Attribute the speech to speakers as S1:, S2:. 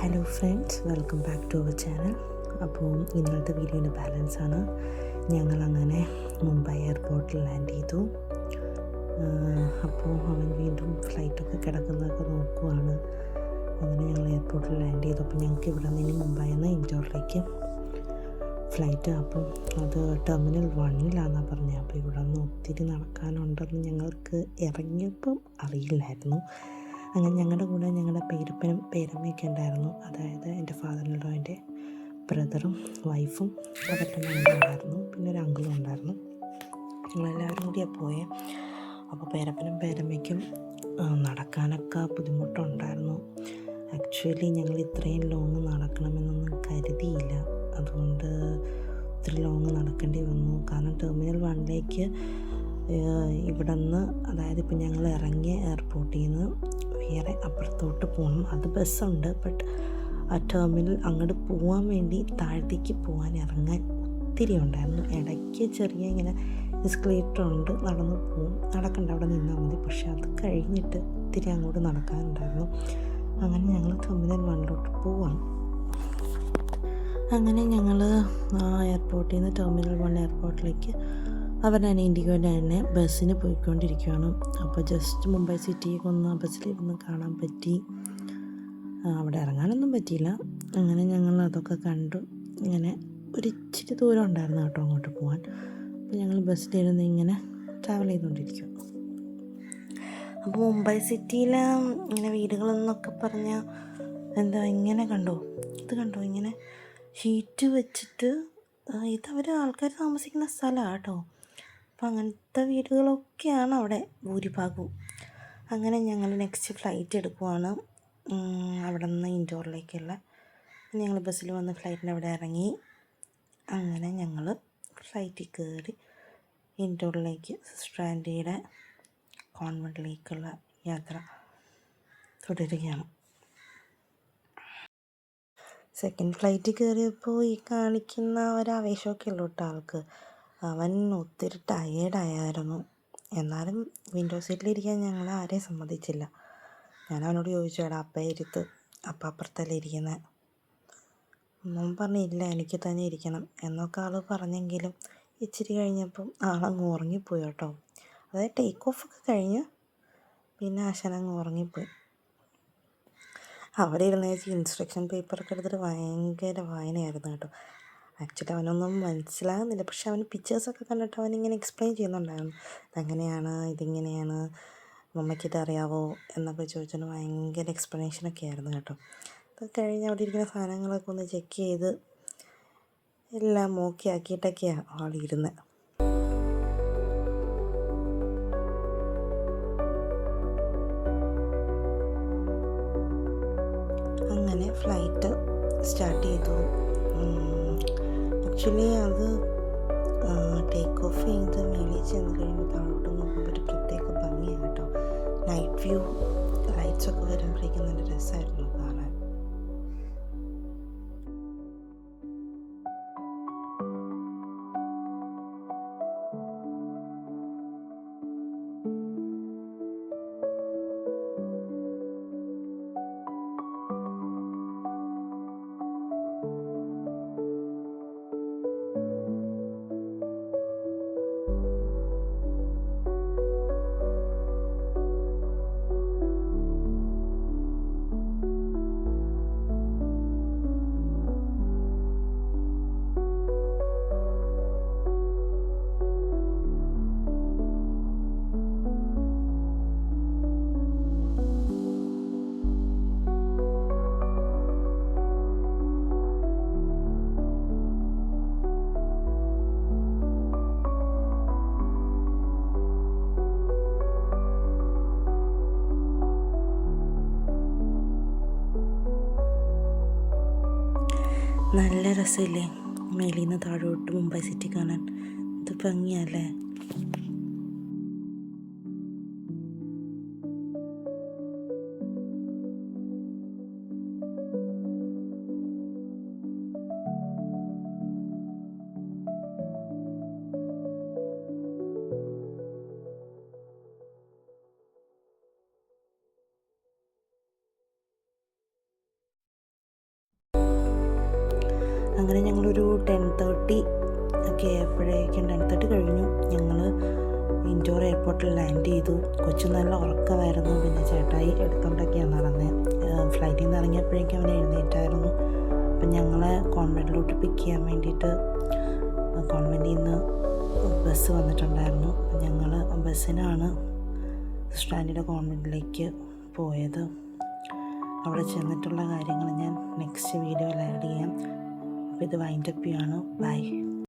S1: Hello friends, welcome back to our channel. അപ്പോൾ ഇന്നത്തെ വീഡിയോയുടെ ബാലൻസാണ്. ഞങ്ങളങ്ങനെ മുംബൈ എയർപോർട്ടിൽ ലാൻഡ് ചെയ്തു. അപ്പോൾ അവൻ വീണ്ടും ഫ്ലൈറ്റൊക്കെ കിടക്കുന്നതൊക്കെ നോക്കുവാണ്. അങ്ങനെ ഞങ്ങൾ എയർപോർട്ടിൽ ലാൻഡ് ചെയ്തു. അപ്പോൾ ഞങ്ങൾക്ക് ഇവിടെ നിന്ന് മുംബൈയിൽ നിന്ന് ഇൻഡോറിലേക്ക് ഫ്ലൈറ്റ്. അപ്പം അത് ടെർമിനൽ 1-ലാണെന്നാണ് പറഞ്ഞത്. അപ്പോൾ ഇവിടെ നിന്ന് ഒത്തിരി നടക്കാനുണ്ടെന്ന് ഞങ്ങൾക്ക് ഇറങ്ങിയപ്പം അറിയില്ലായിരുന്നു. അങ്ങനെ ഞങ്ങളുടെ കൂടെ ഞങ്ങളുടെ പേരപ്പനും പേരമ്മയൊക്കെ ഉണ്ടായിരുന്നു. അതായത് എൻ്റെ ഫാദറിനോൻ്റെ ബ്രദറും വൈഫും അവരെല്ലാം ഉണ്ടായിരുന്നു. പിന്നെ ഒരു അങ്കിളും ഉണ്ടായിരുന്നു. ഞങ്ങളെല്ലാവരും കൂടിയാണ് പോയത്. അപ്പോൾ പേരപ്പനും പേരമ്മയ്ക്കും നടക്കാനൊക്കെ ബുദ്ധിമുട്ടുണ്ടായിരുന്നു. ആക്ച്വലി ഞങ്ങൾ ഇത്രയും ലോങ് നടക്കണമെന്നൊന്നും കരുതിയില്ല. അതുകൊണ്ട് ഒത്തിരി ലോങ് നടക്കേണ്ടി വന്നു. കാരണം ടെർമിനൽ 1-ലേക്ക് ഇവിടെ നിന്ന്, അതായത് ഇപ്പം ഞങ്ങൾ ഇറങ്ങിയ എയർപോർട്ടിൽ നിന്ന് വേറെ അപ്പുറത്തോട്ട് പോകണം. അത് ബസ്സുണ്ട്, ബട്ട് ആ ടെർമിനൽ അങ്ങോട്ട് പോകാൻ വേണ്ടി താഴത്തേക്ക് പോകാൻ ഇറങ്ങാൻ ഒത്തിരി ഉണ്ടായിരുന്നു. ഇടയ്ക്ക് ചെറിയ ഇങ്ങനെ എസ്കലേറ്റർ ഉണ്ട്, നടന്ന് പോവും. നടക്കണ്ട, അവിടെ നിന്നാൽ മതി. പക്ഷെ അത് കഴിഞ്ഞിട്ട് ഒത്തിരി അങ്ങോട്ട് നടക്കാനുണ്ടായിരുന്നു. അങ്ങനെ ഞങ്ങൾ ടെർമിനൽ 1-ലോട്ട് പോവാണ്. അങ്ങനെ ഞങ്ങൾ എയർപോർട്ടിൽ നിന്ന് ടെർമിനൽ 1 എയർപോർട്ടിലേക്ക് അവരുടെ ഇൻഡിഗോയുടെ തന്നെ ബസ്സിന് പോയിക്കൊണ്ടിരിക്കുകയാണ്. അപ്പോൾ ജസ്റ്റ് മുംബൈ സിറ്റിയൊക്കെ ഒന്ന് ബസ്സിലിരുന്ന് കാണാൻ പറ്റി. അവിടെ ഇറങ്ങാനൊന്നും പറ്റിയില്ല. അങ്ങനെ ഞങ്ങൾ അതൊക്കെ കണ്ടു. ഇങ്ങനെ ഒരു ഇച്ചിരി ദൂരം ഉണ്ടായിരുന്നു കേട്ടോ അങ്ങോട്ട് പോകാൻ. അപ്പോൾ ഞങ്ങൾ ബസ്സിലിരുന്ന് ഇങ്ങനെ ട്രാവൽ ചെയ്തുകൊണ്ടിരിക്കും. അപ്പോൾ മുംബൈ സിറ്റിയിലെ ഇങ്ങനെ വീടുകളെന്നൊക്കെ പറഞ്ഞാൽ എന്താ, ഇങ്ങനെ കണ്ടോ, ഇത് കണ്ടോ, ഇങ്ങനെ ഷീറ്റ് വെച്ചിട്ട് ഇതവർ ആൾക്കാർ താമസിക്കുന്ന സ്ഥലമാണ് കേട്ടോ. അപ്പോൾ അങ്ങനത്തെ വീടുകളൊക്കെയാണ് അവിടെ ഭൂരിഭാഗവും. അങ്ങനെ ഞങ്ങൾ നെക്സ്റ്റ് ഫ്ലൈറ്റ് എടുക്കുവാണ് അവിടെ നിന്ന് ഇൻഡോറിലേക്കുള്ള. ഞങ്ങൾ ബസ്സിൽ വന്ന് ഫ്ലൈറ്റിൻ്റെ അവിടെ ഇറങ്ങി. അങ്ങനെ ഞങ്ങൾ ഫ്ലൈറ്റിൽ കയറി ഇൻഡോറിലേക്ക് സിസ്റ്റർ ആൻറ്റിയുടെ കോൺവെൻറ്റിലേക്കുള്ള യാത്ര തുടരുകയാണ്. സെക്കൻഡ് ഫ്ലൈറ്റിൽ കയറിയപ്പോൾ ഈ കാണിക്കുന്ന ഒരാവേശമൊക്കെ ഉള്ളൂ കേട്ടോ ആൾക്ക്. അവൻ ഒത്തിരി ടയേർഡായിരുന്നു. എന്നാലും വിൻഡോ സീറ്റിലിരിക്കാൻ ഞങ്ങൾ ആരെയും സമ്മതിച്ചില്ല. ഞാൻ അവനോട് ചോദിച്ചു, എടാ അപ്പേ ഇരുത്ത്, അപ്പം അപ്പുറത്തല്ലേ ഇരിക്കുന്നത്. അവൻ പറഞ്ഞില്ല, എനിക്ക് തന്നെ ഇരിക്കണം എന്നൊക്കെ ആൾ പറഞ്ഞെങ്കിലും ഇച്ചിരി കഴിഞ്ഞപ്പം ആളങ്ങ് ഉറങ്ങിപ്പോയി കേട്ടോ. അതായത് ടേക്ക് ഓഫൊക്കെ കഴിഞ്ഞ് പിന്നെ ആശാനങ്ങ് ഉറങ്ങിപ്പോയി. അവിടെ ഇരുന്ന് വെച്ച് ഇൻസ്ട്രക്ഷൻ പേപ്പറൊക്കെ എടുത്തിട്ട് ഭയങ്കര വായനയായിരുന്നു കേട്ടോ. ആക്ച്വലി അവനൊന്നും മനസ്സിലാകുന്നില്ല, പക്ഷെ അവന് പിക്ചേഴ്സൊക്കെ കണ്ടിട്ട് അവനിങ്ങനെ എക്സ്പ്ലെയിൻ ചെയ്യുന്നുണ്ടായിരുന്നു. ഇതെങ്ങനെയാണ്, ഇതിങ്ങനെയാണ്, മമ്മയ്ക്കിത് അറിയാവോ എന്നൊക്കെ ചോദിച്ചുകൊണ്ട് ഭയങ്കര എക്സ്പ്ലനേഷനൊക്കെ ആയിരുന്നു കേട്ടോ. അത് കഴിഞ്ഞ് അവിടെ ഇരിക്കുന്ന സാധനങ്ങളൊക്കെ ഒന്ന് ചെക്ക് ചെയ്ത് എല്ലാം ഓക്കെ ആക്കിയിട്ടൊക്കെയാണ് ആളിരുന്നത്. അങ്ങനെ ഫ്ലൈറ്റ് സ്റ്റാർട്ട് ചെയ്തു. ആക്ച്വലി അത് ടേക്ക് ഓഫ് ചെയ്ത് മേളിൽ ചെന്ന് കഴിയുമ്പോൾ താഴോട്ട് നോക്കുമ്പോൾ ഒരു പ്രത്യേക ഭംഗിയാണ് കേട്ടോ. നൈറ്റ് വ്യൂ ലൈറ്റ്സൊക്കെ വരുമ്പോഴേക്കും നല്ല രസമായിരുന്നു കാണാൻ. നല്ല രസമില്ലേ മേളിൽ നിന്ന് താഴോട്ട് മുംബൈ സിറ്റി കാണാൻ? ഇത് ഭംഗിയല്ലേ? അങ്ങനെ ഞങ്ങളൊരു 10:30 ഒക്കെ ആയപ്പോഴേക്കും 10:30 കഴിഞ്ഞു. ഞങ്ങൾ ഇൻഡോർ എയർപോർട്ടിൽ ലാൻഡ് ചെയ്തു. കൊച്ചു നല്ല ഉറക്കമായിരുന്നു. പിന്നെ ചേട്ടായി എടുത്തുകൊണ്ടൊക്കെയാണ് നടന്നത്. ഫ്ലൈറ്റിൽ നിന്ന് ഇറങ്ങിയപ്പോഴേക്കും അവൻ എഴുന്നേറ്റായിരുന്നു. അപ്പം ഞങ്ങളെ കോൺവെൻറ്റിലോട്ട് പിക്ക് ചെയ്യാൻ വേണ്ടിയിട്ട് കോൺവെൻറ്റിൽ നിന്ന് ബസ് വന്നിട്ടുണ്ടായിരുന്നു. അപ്പം ഞങ്ങൾ ബസ്സിനാണ് സ്റ്റാൻഡിലെ കോൺവെൻറ്റിലേക്ക് പോയത്. അവിടെ ചെന്നിട്ടുള്ള കാര്യങ്ങൾ ഞാൻ നെക്സ്റ്റ് വീഡിയോയിൽ ആഡ് ചെയ്യാം. അപ്പോൾ ഇത് വൈൻഡപ്പ് ചെയ്യാണ്. ബൈ.